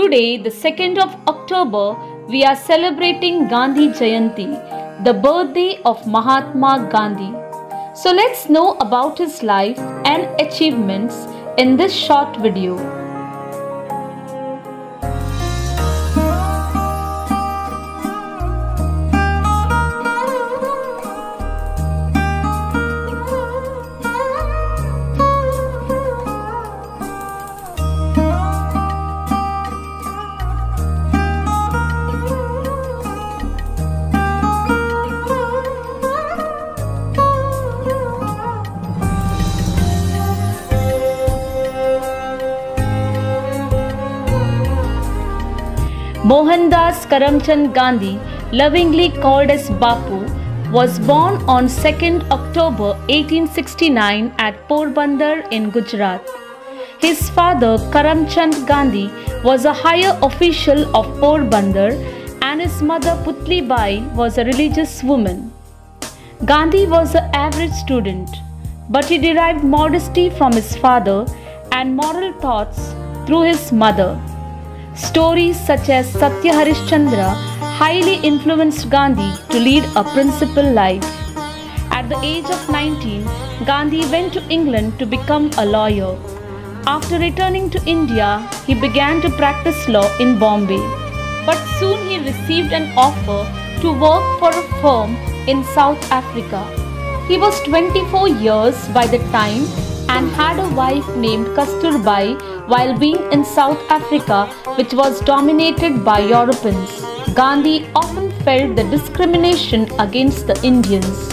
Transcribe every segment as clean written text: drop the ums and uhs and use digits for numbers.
Today, the 2nd of October, we are celebrating Gandhi Jayanti, the birthday of Mahatma Gandhi. So let's know about his life and achievements in this short video. Mohandas Karamchand Gandhi, lovingly called as Bapu, was born on 2nd October 1869 at Porbandar in Gujarat. His father Karamchand Gandhi was a higher official of Porbandar and his mother Putli Bai was a religious woman. Gandhi was an average student, but he derived modesty from his father and moral thoughts through his mother. Stories such as Satya Harishchandra highly influenced Gandhi to lead a principled life. At the age of 19, Gandhi went to England to become a lawyer. After returning to India, he began to practice law in Bombay. But soon he received an offer to work for a firm in South Africa. He was 24 years by the time and had a wife named Kasturbai while being in South Africa, which was dominated by Europeans. Gandhi often felt the discrimination against the Indians.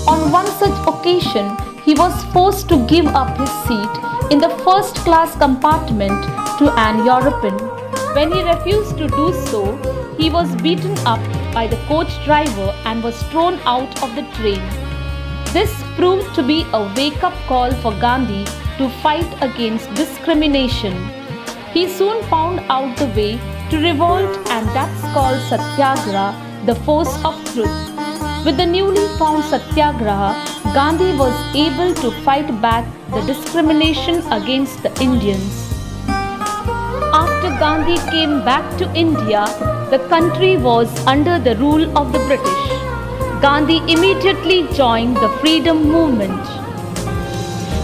On one such occasion, he was forced to give up his seat in the first-class compartment to an European. When he refused to do so, he was beaten up by the coach driver and was thrown out of the train. This proved to be a wake-up call for Gandhi to fight against discrimination. He soon found out the way to revolt, and that's called Satyagraha, the force of truth. With the newly found Satyagraha, Gandhi was able to fight back the discrimination against the Indians. After Gandhi came back to India, the country was under the rule of the British. Gandhi immediately joined the freedom movement.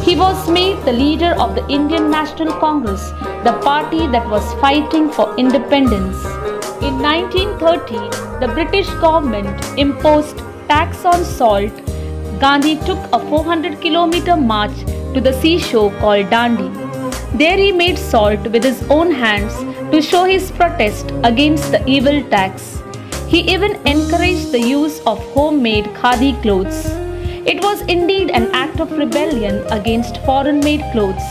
He was made the leader of the Indian National Congress, the party that was fighting for independence. In 1930, the British government imposed tax on salt. Gandhi took a 400-kilometer march to the seashore called Dandi. There he made salt with his own hands to show his protest against the evil tax. He even encouraged the use of homemade khadi clothes. It was indeed an act of rebellion against foreign-made clothes.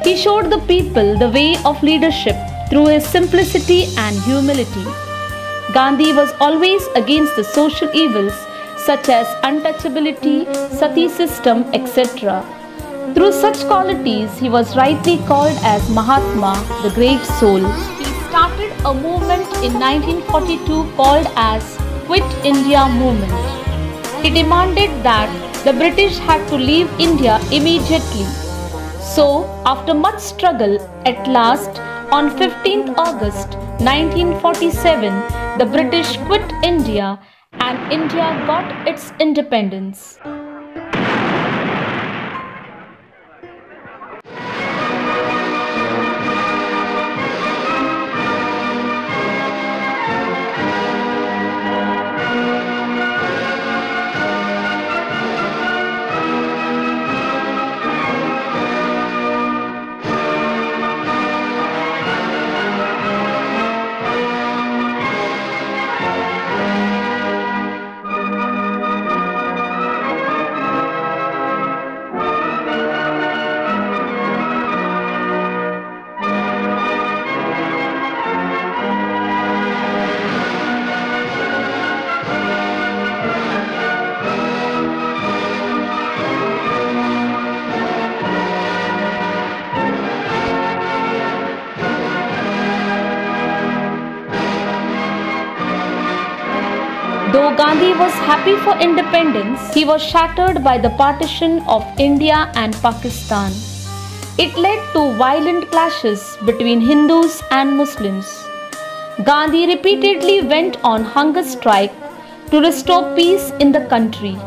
He showed the people the way of leadership through his simplicity and humility. Gandhi was always against the social evils such as untouchability, sati system, etc. Through such qualities, he was rightly called as Mahatma, the great soul. He started a movement in 1942 called as Quit India Movement. He demanded that the British had to leave India immediately. So, after much struggle, at last, on 15th August 1947, the British quit India and India got its independence. Though Gandhi was happy for independence, he was shattered by the partition of India and Pakistan. It led to violent clashes between Hindus and Muslims. Gandhi repeatedly went on hunger strike to restore peace in the country.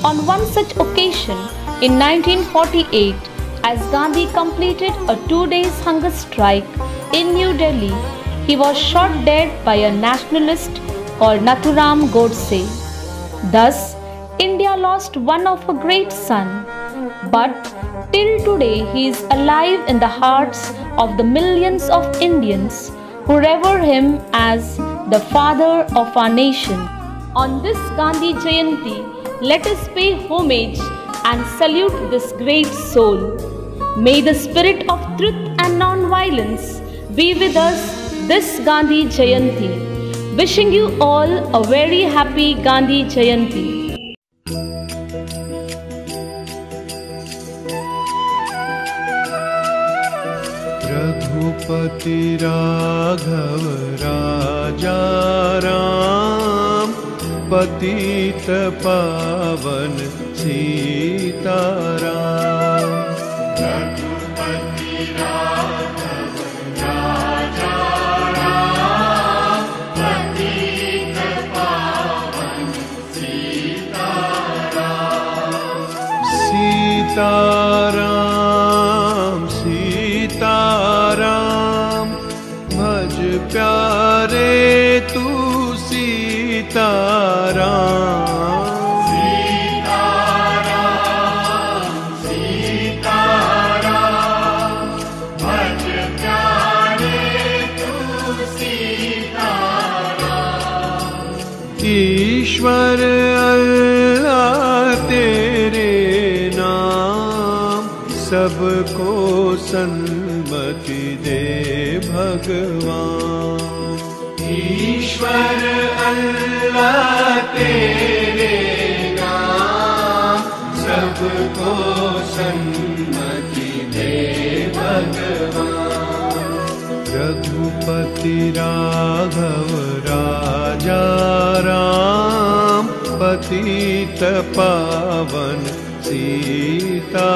On one such occasion, in 1948, as Gandhi completed a 2-day hunger strike in New Delhi, he was shot dead by a nationalist called Nathuram Godse. Thus, India lost one of a great son, but till today he is alive in the hearts of the millions of Indians who revere him as the father of our nation. On this Gandhi Jayanti, let us pay homage and salute this great soul. May the spirit of truth and non-violence be with us this Gandhi Jayanti. Wishing you all a very happy Gandhi Jayanti. Raghupati Raghav राजा राम, पतित पावन सीताराम। रघुपति राघव राजा राम, पतित पावन सीताराम। सीताराम सीताराम, भज प्यारे तू सीताराम। सीताराम सीताराम, भज प्यारे तू सीताराम। ईश्वर अल्लाह तेरे नाम, सबको सन्मति दे भगवान। ईश्वर अल्लाह तेरे नाम, सबको सन्मति दे भगवान। रघुपति राघव राजा राम, पतित पावन सीताराम।